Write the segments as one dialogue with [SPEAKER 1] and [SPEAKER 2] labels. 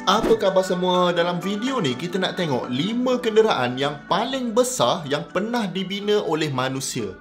[SPEAKER 1] Apa khabar semua? Dalam video ni kita nak tengok 5 kenderaan yang paling besar yang pernah dibina oleh manusia.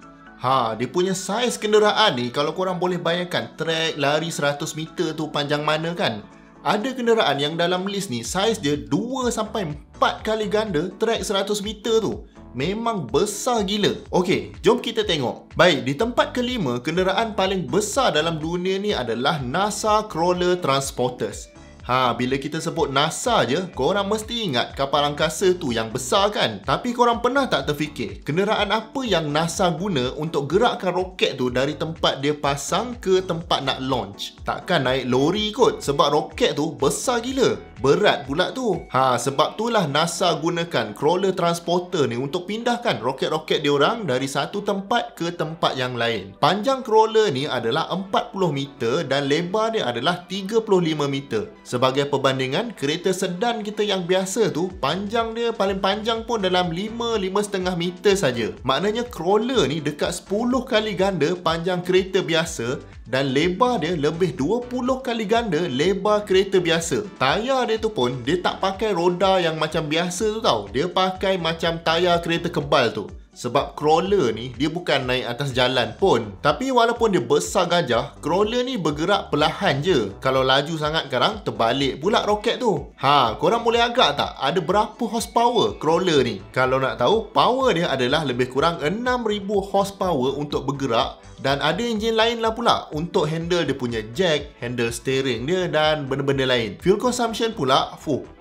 [SPEAKER 1] Dia punya saiz kenderaan ni kalau korang boleh bayangkan trek lari 100 meter tu panjang mana kan? Ada kenderaan yang dalam list ni saiz dia 2 sampai 4 kali ganda trek 100 meter tu. Memang besar gila. Okey, jom kita tengok. Baik, di tempat kelima, kenderaan paling besar dalam dunia ni adalah NASA Crawler Transporters. Bila kita sebut NASA je, korang mesti ingat kapal angkasa tu yang besar kan? Tapi korang pernah tak terfikir, kenderaan apa yang NASA guna untuk gerakkan roket tu dari tempat dia pasang ke tempat nak launch? Takkan naik lori kot, sebab roket tu besar gila. Berat pula tu. Sebab itulah NASA gunakan crawler transporter ni untuk pindahkan roket-roket diorang dari satu tempat ke tempat yang lain. Panjang crawler ni adalah 40 meter dan lebar dia adalah 35 meter. Sebagai perbandingan, kereta sedan kita yang biasa tu, panjang dia paling panjang pun dalam 5-5,5 meter saja. Maknanya crawler ni dekat 10 kali ganda panjang kereta biasa dan lebar dia lebih 20 kali ganda lebar kereta biasa. Tayar dia tu pun, dia tak pakai roda yang macam biasa tu tau. Dia pakai macam tayar kereta kebal tu. Sebab crawler ni, dia bukan naik atas jalan pun. Tapi walaupun dia besar gajah, crawler ni bergerak perlahan je. Kalau laju sangat sekarang, terbalik pula roket tu. Korang boleh agak tak? Ada berapa horsepower crawler ni? Kalau nak tahu, power dia adalah lebih kurang 6,000 horsepower untuk bergerak. Dan ada enjin lain lah pula untuk handle dia punya jack, handle steering dia dan benda-benda lain. Fuel consumption pula,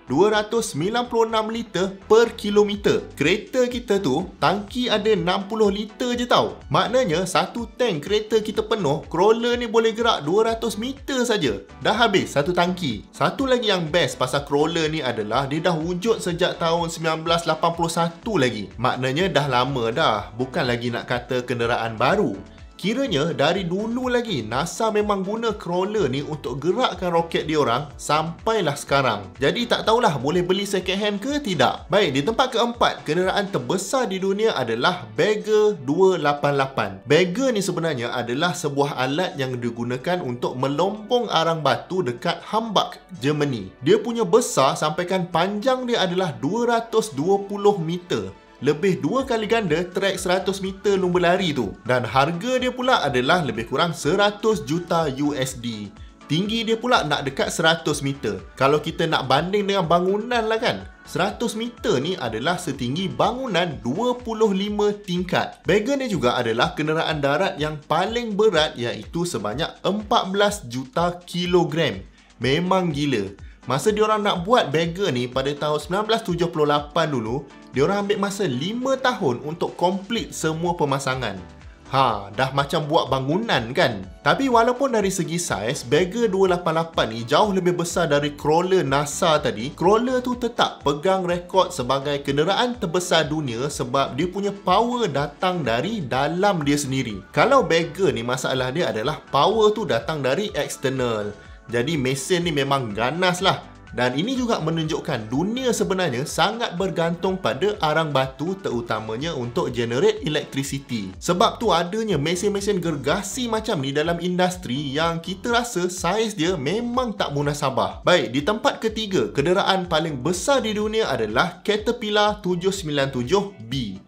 [SPEAKER 1] 296 liter per kilometer. Kereta kita tu, tangki ada 60 liter je tau. Maknanya, satu tank kereta kita penuh, crawler ni boleh gerak 200 meter saja. Dah habis satu tangki. Satu lagi yang best pasal crawler ni adalah dia dah wujud sejak tahun 1981 lagi. Maknanya dah lama dah, bukan lagi nak kata kenderaan baru. Kiranya dari dulu lagi NASA memang guna crawler ni untuk gerakkan roket diorang sampailah sekarang. Jadi tak tahulah boleh beli second hand ke tidak. Baik, di tempat keempat, kenderaan terbesar di dunia adalah Bagger 288. Bagger ni sebenarnya adalah sebuah alat yang digunakan untuk melompong arang batu dekat Hambach, Germany. Dia punya besar sampaikan panjang dia adalah 220 meter. Lebih 2 kali ganda trek 100 meter lumba lari tu. Dan harga dia pula adalah lebih kurang 100 juta USD. Tinggi dia pula nak dekat 100 meter. Kalau kita nak banding dengan bangunan lah kan, 100 meter ni adalah setinggi bangunan 25 tingkat. Bagger ni juga adalah kenderaan darat yang paling berat, iaitu sebanyak 14 juta kilogram. Memang gila. Masa diorang nak buat Bagger ni pada tahun 1978 dulu, diorang ambil masa 5 tahun untuk komplit semua pemasangan. Dah macam buat bangunan kan? Tapi walaupun dari segi saiz, Bagger 288 ni jauh lebih besar dari crawler NASA tadi, crawler tu tetap pegang rekod sebagai kenderaan terbesar dunia sebab dia punya power datang dari dalam dia sendiri. Kalau Bagger ni masalah dia adalah power tu datang dari eksternal. Jadi mesin ni memang ganas lah. Dan ini juga menunjukkan dunia sebenarnya sangat bergantung pada arang batu, terutamanya untuk generate electricity. Sebab tu adanya mesin-mesin gergasi macam ni dalam industri yang kita rasa saiz dia memang tak munasabah. Baik, di tempat ketiga, kenderaan paling besar di dunia adalah Caterpillar 797B.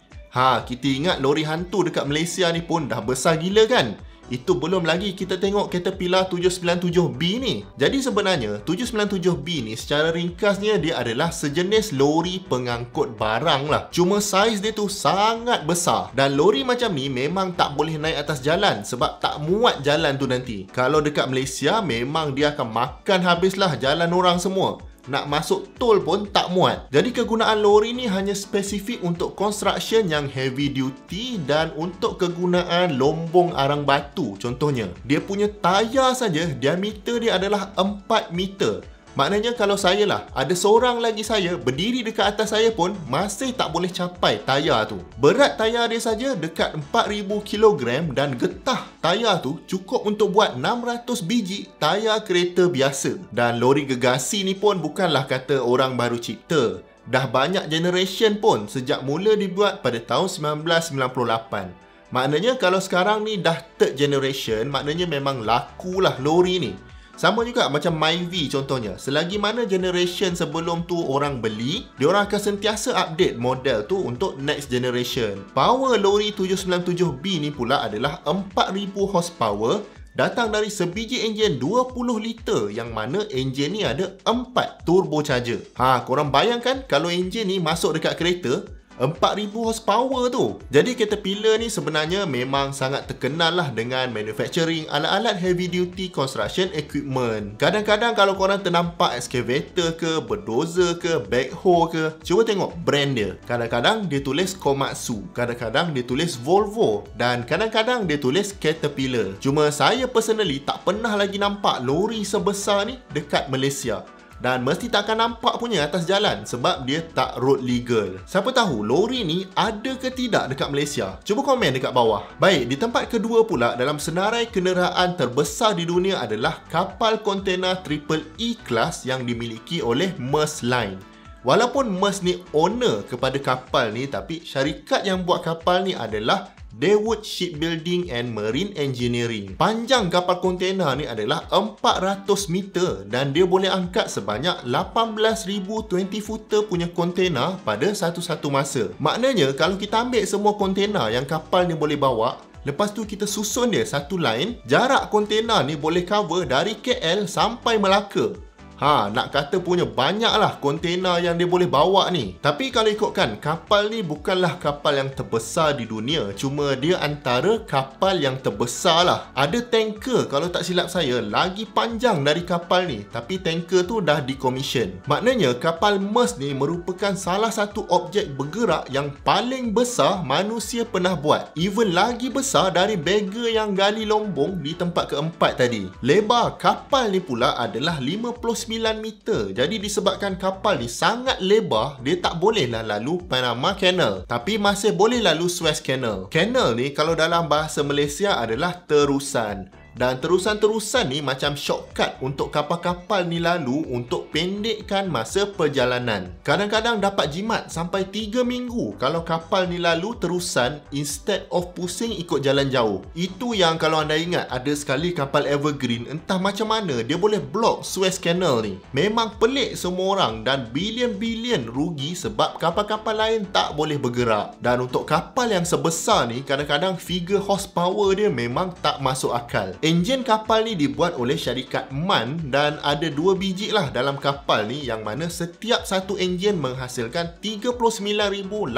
[SPEAKER 1] Kita ingat lori hantu dekat Malaysia ni pun dah besar gila kan? Itu belum lagi kita tengok Caterpillar 797B ni. Jadi sebenarnya 797B ni secara ringkasnya dia adalah sejenis lori pengangkut barang lah. Cuma saiz dia tu sangat besar. Dan lori macam ni memang tak boleh naik atas jalan sebab tak muat jalan tu nanti. Kalau dekat Malaysia memang dia akan makan habislah jalan orang semua. Nak masuk tol pun tak muat. Jadi kegunaan lori ni hanya spesifik untuk construction yang heavy duty dan untuk kegunaan lombong arang batu contohnya. Dia punya tayar saja diameter dia adalah 4 meter. Maknanya kalau saya lah, ada seorang lagi saya berdiri dekat atas saya pun masih tak boleh capai tayar tu. Berat tayar dia saja dekat 4,000 kg dan getah tayar tu cukup untuk buat 600 biji tayar kereta biasa. Dan lori gergasi ni pun bukanlah kata orang baru cipta. Dah banyak generation pun sejak mula dibuat pada tahun 1998. Maknanya kalau sekarang ni dah third generation, maknanya memang lakulah lori ni. Sama juga macam Myvi contohnya. Selagi mana generation sebelum tu orang beli, diorang akan sentiasa update model tu untuk next generation. Power lori 797B ni pula adalah 4000 horsepower, datang dari sebiji enjin 20 liter yang mana enjin ni ada 4 turbocharger. Korang bayangkan kalau enjin ni masuk dekat kereta 4000 horsepower tu. Jadi Caterpillar ni sebenarnya memang sangat terkenal lah dengan manufacturing alat-alat heavy duty construction equipment. Kadang-kadang kalau korang ternampak excavator ke, bulldozer ke, backhoe ke, cuba tengok brand dia. Kadang-kadang dia tulis Komatsu, kadang-kadang dia tulis Volvo, dan kadang-kadang dia tulis Caterpillar. Cuma saya personally tak pernah lagi nampak lori sebesar ni dekat Malaysia. Dan mesti tak akan nampak punya atas jalan sebab dia tak road legal. Siapa tahu lori ni ada ke tidak dekat Malaysia? Cuba komen dekat bawah. Baik, di tempat kedua pula dalam senarai kenderaan terbesar di dunia adalah kapal kontena Triple E Class yang dimiliki oleh Maersk Line. Walaupun Maersk ni owner kepada kapal ni, tapi syarikat yang buat kapal ni adalah Daewoo Shipbuilding and Marine Engineering. Panjang kapal kontena ni adalah 400 meter dan dia boleh angkat sebanyak 18,000 20 footer punya kontena pada satu-satu masa. Maknanya kalau kita ambil semua kontena yang kapal ni boleh bawa, lepas tu kita susun dia satu line, jarak kontena ni boleh cover dari KL sampai Melaka. Nak kata punya banyaklah kontena yang dia boleh bawa ni. Tapi kalau ikutkan, kapal ni bukanlah kapal yang terbesar di dunia. Cuma dia antara kapal yang terbesar lah. Ada tanker, kalau tak silap saya, lagi panjang dari kapal ni. Tapi tanker tu dah decommission. Maknanya kapal Maersk ni merupakan salah satu objek bergerak yang paling besar manusia pernah buat. Even lagi besar dari beggar yang gali lombong di tempat keempat tadi. Lebar kapal ni pula adalah 59 meter. Jadi disebabkan kapal ni sangat lebar, dia tak bolehlah lalu Panama Canal, tapi masih boleh lalu Suez Canal. Canal ni kalau dalam bahasa Malaysia adalah terusan. Dan terusan-terusan ni macam shortcut untuk kapal-kapal ni lalu untuk pendekkan masa perjalanan. Kadang-kadang dapat jimat sampai 3 minggu kalau kapal ni lalu terusan instead of pusing ikut jalan jauh. Itu yang kalau anda ingat, ada sekali kapal Evergreen, entah macam mana dia boleh block Suez Canal ni. Memang pelik semua orang dan bilion-bilion rugi sebab kapal-kapal lain tak boleh bergerak. Dan untuk kapal yang sebesar ni, kadang-kadang figure horsepower dia memang tak masuk akal. Enjin kapal ni dibuat oleh syarikat MAN dan ada 2 biji lah dalam kapal ni yang mana setiap satu enjin menghasilkan 39,800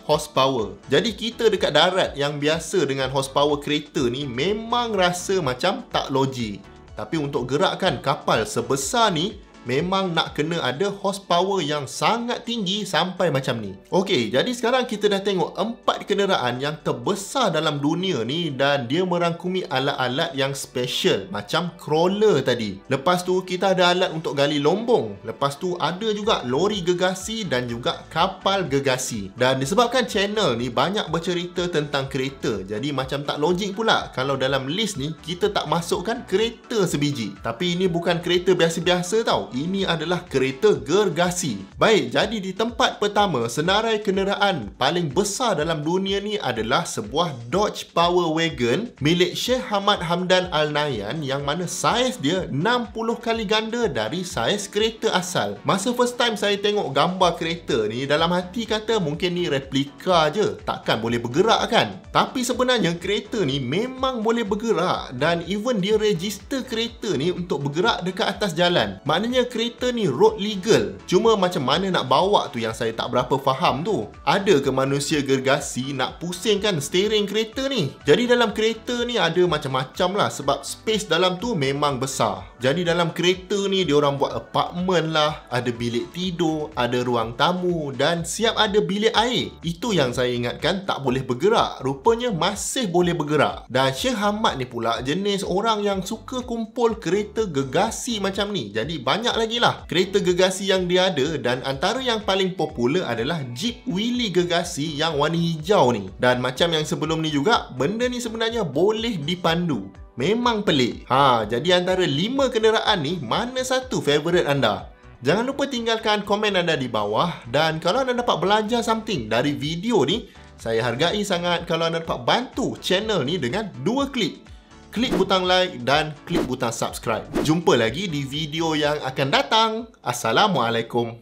[SPEAKER 1] horsepower. Jadi kita dekat darat yang biasa dengan horsepower kereta ni memang rasa macam tak logik. Tapi untuk gerakkan kapal sebesar ni, memang nak kena ada horsepower yang sangat tinggi sampai macam ni. Okey, jadi sekarang kita dah tengok 4 kenderaan yang terbesar dalam dunia ni dan dia merangkumi alat-alat yang special macam crawler tadi. Lepas tu kita ada alat untuk gali lombong. Lepas tu ada juga lori gegasi dan juga kapal gegasi. Dan disebabkan channel ni banyak bercerita tentang kereta, jadi macam tak logik pula kalau dalam list ni kita tak masukkan kereta sebiji. Tapi ini bukan kereta biasa-biasa tau. Ini adalah kereta gergasi. Baik, jadi di tempat pertama, senarai kenderaan paling besar dalam dunia ni adalah sebuah Dodge Power Wagon milik Sheikh Hamad Hamdan Al Nahyan yang mana saiz dia 60 kali ganda dari saiz kereta asal. Masa first time saya tengok gambar kereta ni, dalam hati kata mungkin ni replika je, takkan boleh bergerak kan? Tapi sebenarnya kereta ni memang boleh bergerak dan even dia register kereta ni untuk bergerak dekat atas jalan. Maknanya kereta ni road legal. Cuma macam mana nak bawa tu yang saya tak berapa faham tu. Ada ke manusia gergasi nak pusingkan steering kereta ni? Jadi dalam kereta ni ada macam-macam lah sebab space dalam tu memang besar. Jadi dalam kereta ni diorang buat apartment lah, ada bilik tidur, ada ruang tamu dan siap ada bilik air. Itu yang saya ingatkan tak boleh bergerak. Rupanya masih boleh bergerak. Dan Sheikh Hamad ni pula jenis orang yang suka kumpul kereta gegasi macam ni. Jadi banyak lagi lah kereta gegasi yang dia ada dan antara yang paling popular adalah Jeep Willys gegasi yang warna hijau ni. Dan macam yang sebelum ni juga, benda ni sebenarnya boleh dipandu. Memang pelik. Jadi antara 5 kenderaan ni, mana satu favourite anda? Jangan lupa tinggalkan komen anda di bawah dan kalau anda dapat belajar something dari video ni, saya hargai sangat kalau anda dapat bantu channel ni dengan 2 klik. klik butang like dan klik butang subscribe. Jumpa lagi di video yang akan datang. Assalamualaikum.